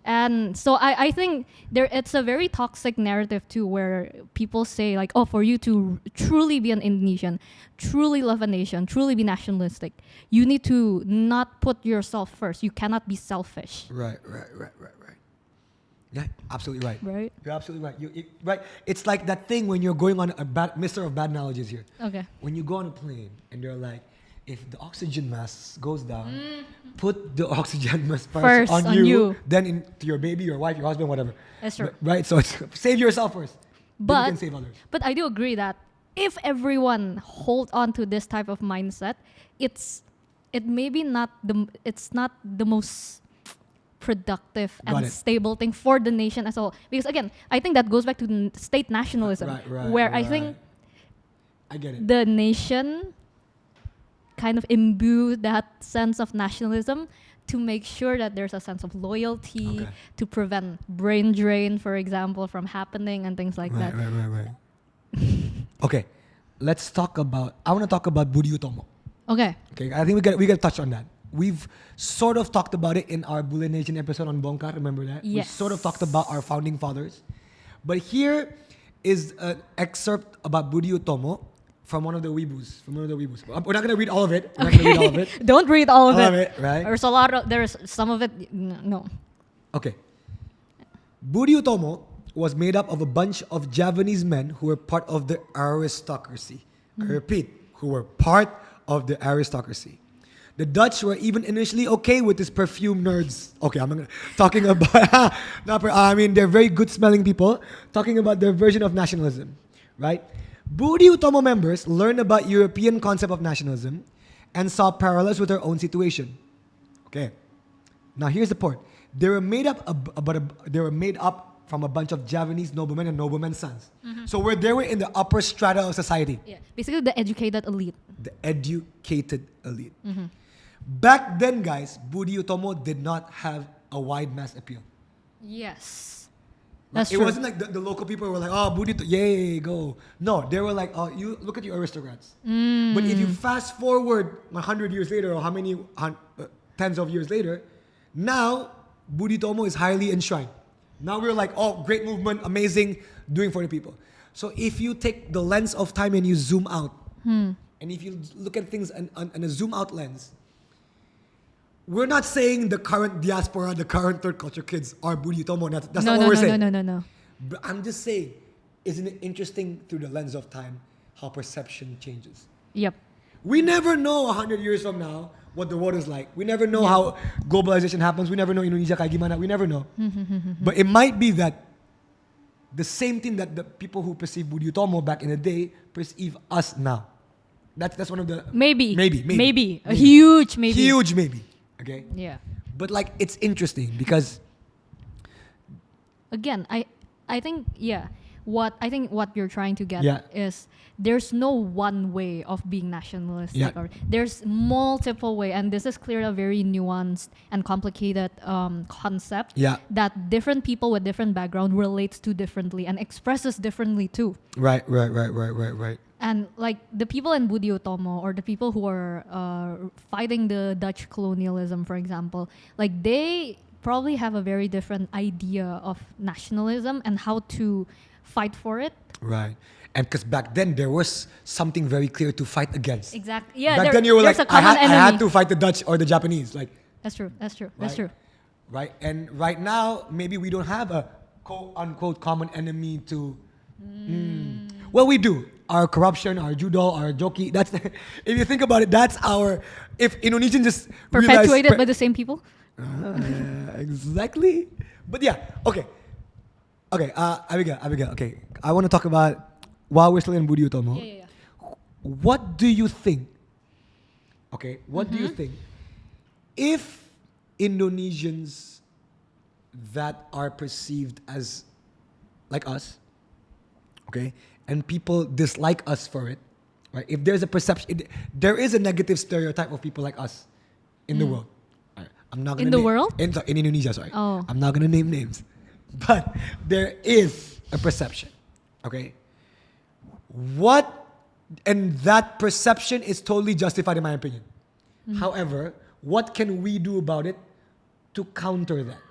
And so I think it's a very toxic narrative too, where people say like, oh, for you to truly be an Indonesian, truly love a nation, truly be nationalistic, you need to not put yourself first. You cannot be selfish. Right. Yeah, absolutely right. Right? You're absolutely right. Right. It's like that thing when you're going on Mr. of Bad Analogies here. Okay. When you go on a plane and they're like, if the oxygen mask goes down, put the oxygen mask first on you, then to your baby, your wife, your husband, whatever. That's true. Right? So it's, save yourself first. Then you can save others. But I do agree that if everyone hold on to this type of mindset, it's not the most productive Got and it. stable thing for the nation as a whole. Because again, I think that goes back to state nationalism, where I think I get it. the nation kind of imbue that sense of nationalism to make sure that there's a sense of loyalty, Okay. to prevent brain drain, for example, from happening and things like that. Right. Okay, I want to talk about Budi Utomo. Okay. Okay, I think we got to touch on that. We've sort of talked about it in our Bullet Nation episode on Bongkar. Remember that? Yes. We sort of talked about our founding fathers, but here is an excerpt about Budi Utomo from one of the Weeboos. We're not gonna read all of it. Don't read all of All of it. it, right? There's some of it. No. Okay. Budi Utomo was made up of a bunch of Javanese men who were part of the aristocracy. I repeat, who were part of the aristocracy. The Dutch were even initially okay with this perfume nerds. Okay, I'm talking about. They're very good smelling people. Talking about their version of nationalism, right? Budi Utomo members learned about European concept of nationalism and saw parallels with their own situation. Okay. Now here's the point. They were made up from a bunch of Javanese noblemen and noblemen's sons. So they were in the upper strata of society. Yeah. Basically, the educated elite. The educated elite. Back then, guys, Budi Utomo did not have a wide mass appeal. Yes. That's It true. wasn't like the local people were like, oh, Budi, yay, go. No, they were like, oh, you look at you aristocrats. But if you fast forward 100 years later, or how many tens of years later, now Budi Utomo is highly enshrined. Now we're like, oh, great movement, amazing, doing for the people. So if you take the lens of time and you zoom out, and if you look at things on a zoom out lens, we're not saying the current diaspora, the current third culture kids are Budi Utomo. That's not what we're saying. No. But I'm just saying, isn't it interesting through the lens of time how perception changes? Yep. We never know 100 years from now what the world is like. We never know how globalization happens. We never know Indonesia kaya gimana. We never know. But it might be that the same thing that the people who perceive Budi Utomo back in the day perceive us now. That's one of the... Maybe. A Huge huge maybe. maybe. Okay? Yeah. But like, it's interesting because... Again, I think what you're trying to get Yeah. is there's no one way of being nationalistic. Yeah. Or there's multiple way, and this is clearly a very nuanced and complicated concept that different people with different background relates to differently and expresses differently too. Right. And like the people in Budi Utomo or the people who are fighting the Dutch colonialism, for example, like they probably have a very different idea of nationalism and how to fight for it. Right. And because back then there was something very clear to fight against. Exactly. Yeah. Back then you were like, I enemy. had to fight the Dutch or the Japanese. Like. That's true. Right? That's true. Right. And right now, maybe we don't have a quote unquote common enemy to. Well, we do. Our corruption, our judo, our joki. That's if you think about it, that's our. If Indonesians just Perpetuated by the same people. Exactly. But yeah. Okay. Abigail. Okay. I want to talk about while we're still in Budi Utomo. Yeah. What do you think? Okay. What do you think if Indonesians that are perceived as like us, okay, and people dislike us for it, right? If there's a perception, there is a negative stereotype of people like us in the world. I'm not gonna in the world? In Indonesia, sorry. Oh. I'm not gonna name names, but there is a perception. Okay. And that perception is totally justified in my opinion. However, what can we do about it to counter that?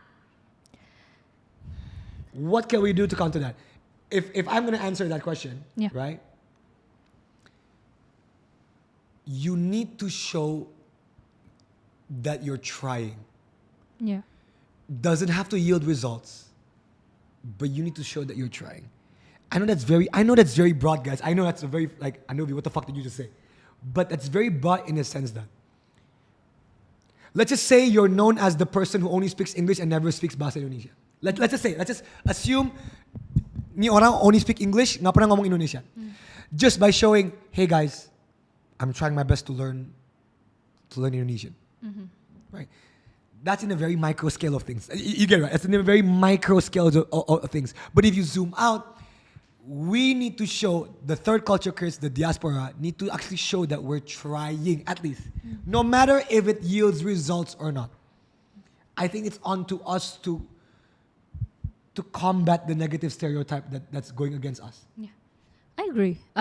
What can we do to counter that? If I'm gonna answer that question, right? You need to show that you're trying. Yeah. Doesn't have to yield results, but you need to show that you're trying. I know that's very broad, guys. I know that's a very like Andovi, what the fuck did you just say? But that's very broad in the sense that let's just say you're known as the person who only speaks English and never speaks Bahasa Indonesia. Let's just assume ni orang only speak English, nggak pernah ngomong Indonesia. Just by showing, hey guys, I'm trying my best to learn Indonesian. Right? That's in a very micro scale of things. You get it, right? It's in a very micro scale of things. But if you zoom out, we need to show, the third culture kids, the diaspora, need to actually show that we're trying, at least. No matter if it yields results or not. I think it's on to us to combat the negative stereotype that's going against us. Yeah. I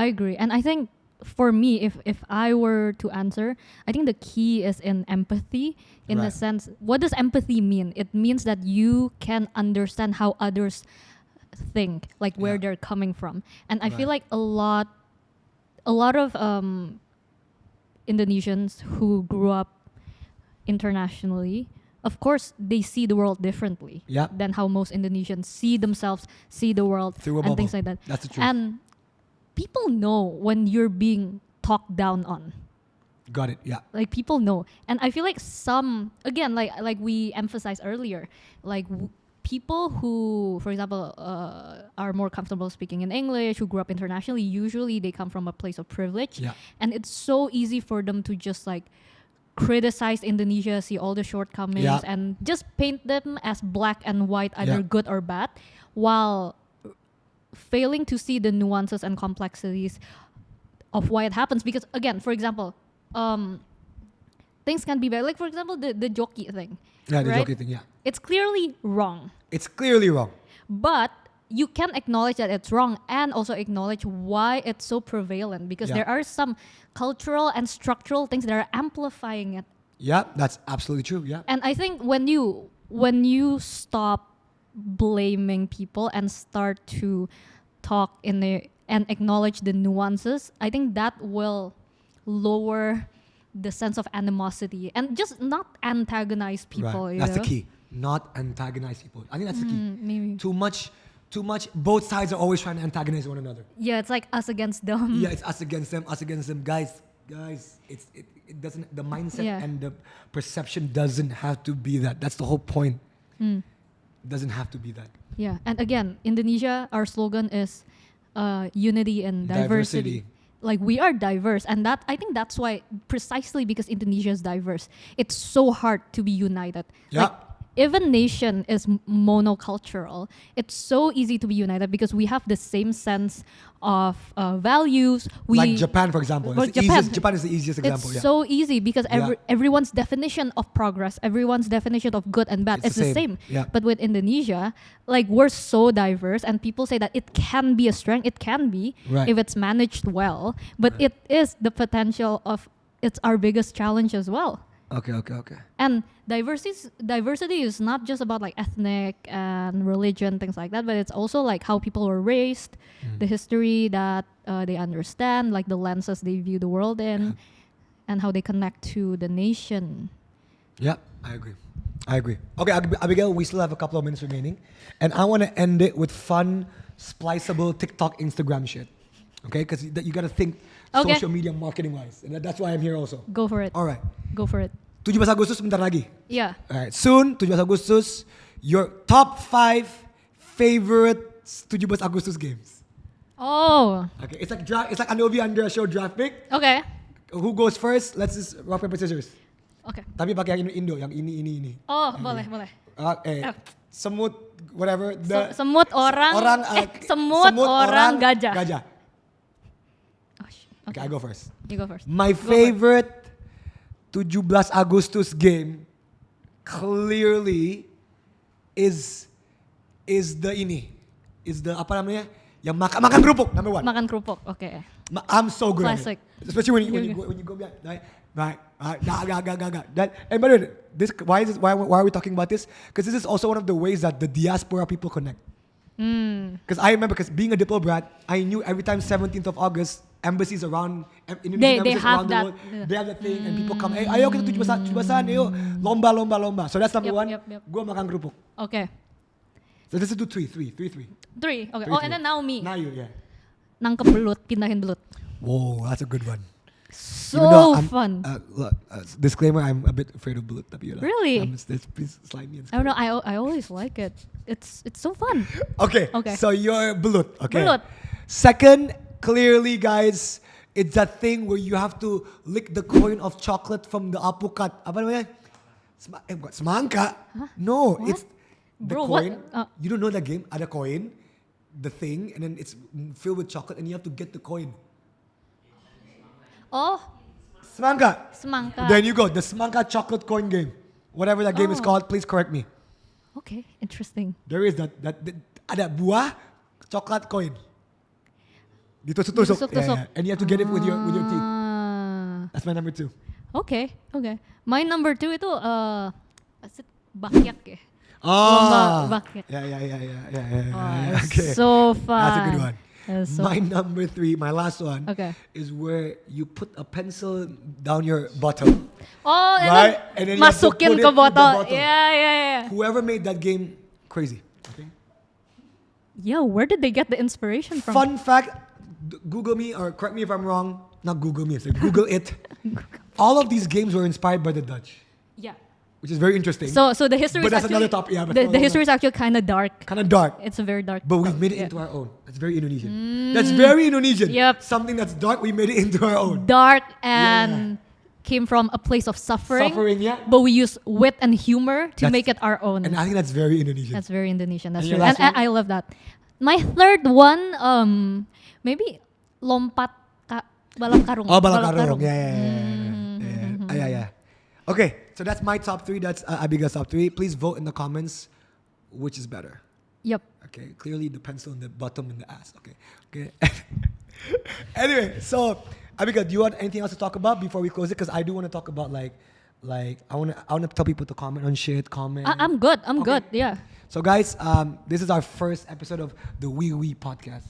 agree. And I think for me, if I were to answer, I think the key is in empathy, in the sense, what does empathy mean? It means that you can understand how others think, like where they're coming from. And I feel like a lot of Indonesians who grew up internationally, of course, they see the world differently than how most Indonesians see themselves, see the world, through a and bubble. things like that. That's the truth. And people know when you're being talked down on. Got it, yeah. Like people know. And I feel like some, again, like we emphasized earlier, like people who, for example, are more comfortable speaking in English, who grew up internationally, usually they come from a place of privilege. Yeah. And it's so easy for them to just like criticize Indonesia, see all the shortcomings, and just paint them as black and white, either good or bad, while failing to see the nuances and complexities of why it happens. Because again, for example, things can be bad. Like for example, the jockey thing. Yeah, the right? jockey thing, yeah. It's clearly wrong. It's clearly wrong. But you can acknowledge that it's wrong and also acknowledge why it's so prevalent, because there are some cultural and structural things that are amplifying it. Yeah, that's absolutely true. Yeah. And I think when you stop blaming people and start to talk and acknowledge the nuances, I think that will lower the sense of animosity and just not antagonize people. Right. You That's know? the key. Not antagonize people. I think that's the key. Maybe. Too much. Both sides are always trying to antagonize one another. Yeah, it's like us against them. Yeah, it's us against them. Guys, it doesn't. The mindset Yeah. and the perception doesn't have to be that. That's the whole point. It doesn't have to be that. Yeah, and again, Indonesia, our slogan is unity and diversity. Like we are diverse, and that I think that's why, precisely because Indonesia is diverse, it's so hard to be united. Yeah. Like, if a nation is monocultural, it's so easy to be united because we have the same sense of values. Like Japan, for example. Like Japan is the easiest example. It's so easy because Yeah. everyone's definition of progress, everyone's definition of good and bad, It's it's the the same. same. Yeah. But with Indonesia, like we're so diverse, and people say that it can be a strength. It can be Right. if it's managed well, but it is the potential of it's our biggest challenge as well. Okay. And diversity is not just about like ethnic and religion, things like that, but it's also like how people were raised, the history that they understand, like the lenses they view the world in, and how they connect to the nation. Yeah, I agree. Okay, Abigail, we still have a couple of minutes remaining, and I want to end it with fun, spliceable TikTok, Instagram shit. Okay, because you got to think Okay. social media marketing wise, and that's why I'm here also. Go for it. All right. Go for it. 17 Agustus sebentar lagi. Yeah. All right, soon 17 Agustus, your top 5 favorite 17 Agustus games. Oh. Okay, it's like Andovi and Abigail show draft pick. Okay. Who goes first? Let's just rock paper scissors. Okay. Tapi pakai yang Indo, yang ini. Oh, boleh. Semut, whatever. Semut orang gajah. Gajah. Oh, Okay, I go first. You go first. My favorite 17 Agustus game clearly is the apa namanya? Yang makan kerupuk, number 1. Makan kerupuk. Okay. I'm so good Classic. at it. Especially when you go back, right. And by the way, why are we talking about this? Because this is also one of the ways that the diaspora people connect. Because I remember, being a Diplo brat, I knew every time 17th of August, embassies around Indonesian They embassies have around that, the world, they have that thing, and people come, hey, ayo kita 17-an, ayo, lomba. So that's number 1. Yep. Gua makan kerupuk. Okay. So let's do 3. 3. Okay. Three, And then now me. Now you, yeah. Nangkep belut, pindahin belut. Whoa, that's a good one. So fun. Look, disclaimer, I'm a bit afraid of bullet. Really? Please slide me in. I don't know. I always like it. It's so fun. Okay. Okay. So you're bulut. Okay. Bulut. Second, clearly, guys, it's that thing where you have to lick the coin of chocolate from the apukat. Apa namanya? Semangka? Huh? No, What? it's the Bro, coin. what? You don't know that game? Ada coin, the thing, and then it's filled with chocolate, and you have to get the coin. Oh, Semangka. semangka. Then you go, the semangka chocolate coin game. Whatever that game is Oh. called, please correct me. Okay, interesting. There is that ada buah coklat coin. Ditusuk-tusuk. Ditusuk-tusuk. Yeah. And you have to get it with your teeth. Ah. That's my number 2. Okay. My number 2 itu is it bakyak ya? Ah. Lomba bakyak. Yeah. Oh, Okay. so fun. That's a good one. That's so My number 3, my last one, Okay. is where you put a pencil down your bottom. Oh, Right? And then you have to masukin put it ke to the botol. bottom. Yeah. Whoever made that game, crazy. Okay. Yeah, where did they get the inspiration from? Fun fact, Google me or correct me if I'm wrong. Not Google me, so Google it. All of these games were inspired by the Dutch, Yeah. which is very interesting. So the history But is that's actually another topic, yeah, but the history is actually kind of dark. Kind of dark. It's a very dark. But we've made it yeah. into our own. That's very Indonesian. That's very Indonesian. Yep. Something that's dark, we made it into our own. Dark and came from a place of suffering. Yeah. But we use wit and humor to That's- make it our own. And I think that's very Indonesian. That's very Indonesian. That's And your true. last And one? I love that. My third one, maybe lompat balap karung. Oh, balap karung. Yeah. Okay, so that's my top 3. That's Abigail's top 3. Please vote in the comments which is better. Yep. Okay, clearly the pencil in the bottom and the ass. Okay. Anyway, so Abigail, do you want anything else to talk about before we close it? Because I do want to talk about like I want to tell people to comment on shit. I'm good. I'm good. Yeah. So guys, this is our first episode of the WIUI podcast.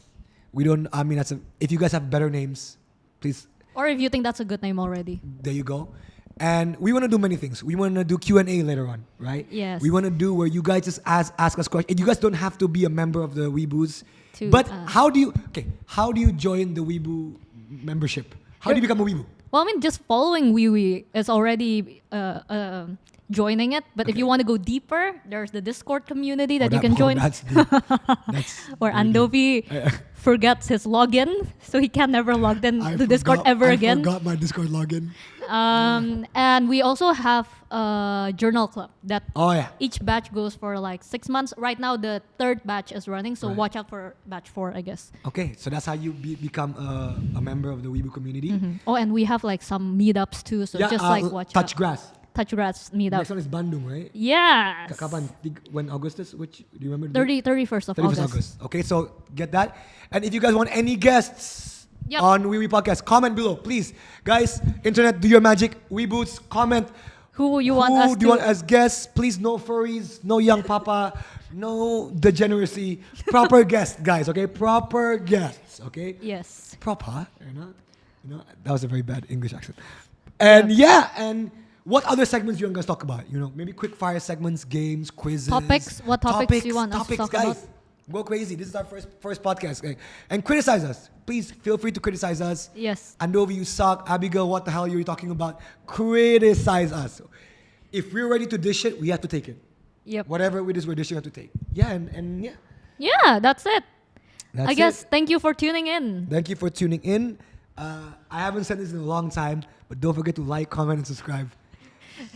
We don't. I mean, if you guys have better names, please. Or if you think that's a good name already. There you go. And we want to do many things. We want to do Q&A later on, right? Yes. We want to do where you guys just ask us questions. And you guys don't have to be a member of the Weeboos. To, But how do you join the Weeboo membership? How do you become a Weeboo? Well, I mean, just following WIUI is already joining it. But if you want to go deeper, there's the Discord community that you can join. That's deep. That's Where very deep. Andovi forgets his login, so he can never log in to Discord ever again. I forgot my Discord login. And we also have a journal club that Oh, each batch goes for like 6 months. Right now, the 3rd batch is running, so Right. watch out for batch 4, I guess. Okay, so that's how you become a member of the Weeboo community. Oh, and we have like some meetups too, so just like watch Touch out. Grass. Touch Grass meetup. Next one is Bandung, right? Yes. Kapan? When Augustus? Which do you remember? the date? 31st of 31st August. August. Okay, so get that. And if you guys want any guests Yep. on WeeWee Podcast, comment below, please. Guys, internet, do your magic. Weeboots, comment. Who you want us Who do you to... want as guests? Please, no furries, no young papa, no degeneracy. Proper guests, guys, okay? Proper guests, okay? Yes. Proper, you know, that was a very bad English accent. And and what other segments you want guys to talk about? You know, maybe quick fire segments, games, quizzes. Topics? What topics do you want us to talk guys. about? Go crazy. This is our first podcast. Okay? And criticize us. Please feel free to criticize us. Yes. Andovi, you suck. Abigail, what the hell are you talking about? Criticize us. If we're ready to dish it, we have to take it. Yep. Whatever it is we're dishing, we have to take. Yeah, and yeah. Yeah, that's it. That's I guess it. thank you for tuning in. Thank you for tuning in. I haven't said this in a long time, but don't forget to like, comment, and subscribe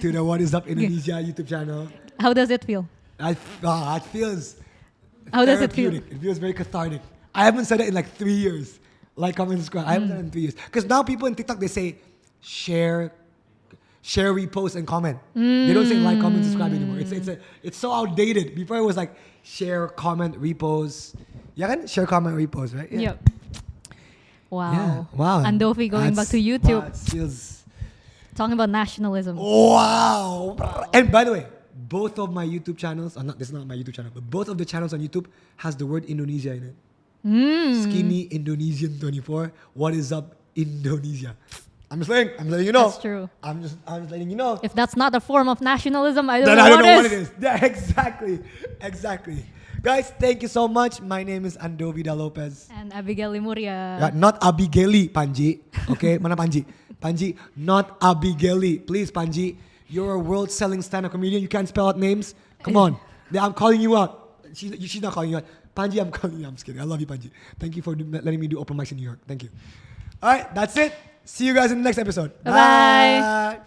to the What Is Up Indonesia YouTube channel. How does it feel? It feels How does it feel? therapeutic. It feels very cathartic. I haven't said it in like 3 years. Like, comment, subscribe. I haven't done it in 3 years. Because now people in TikTok, they say share, repost, and comment. They don't say like, comment, subscribe anymore. It's so outdated. Before it was like share, comment, repost. Yeah, kan? Share, comment, repost, right? Yeah. Yep. Wow. Yeah. Wow. Andovi going back to Wow, YouTube. it feels... Talking about nationalism. Wow. And by the way, both of my YouTube channels, this is not my YouTube channel, but both of the channels on YouTube has the word Indonesia in it. Skinny Indonesian 24. What is up, Indonesia? I'm letting you know. That's true. I'm just letting you know. If that's not a form of nationalism, I don't Then know I don't know what is. it is. Yeah, exactly. Guys, thank you so much. My name is Andovi Lopez. And Abigail Limuria. Yeah, not Abigaili, Panji. Okay, mana Panji? Panji, not Abigaili. Please, Panji. You're a world-selling stand-up comedian. You can't spell out names. Come on. Yeah, I'm calling you out. She's not calling you out. Panji, I'm calling you. I'm just kidding. I love you, Panji. Thank you for letting me do open mics in New York. Thank you. All right, that's it. See you guys in the next episode. Bye-bye. Bye.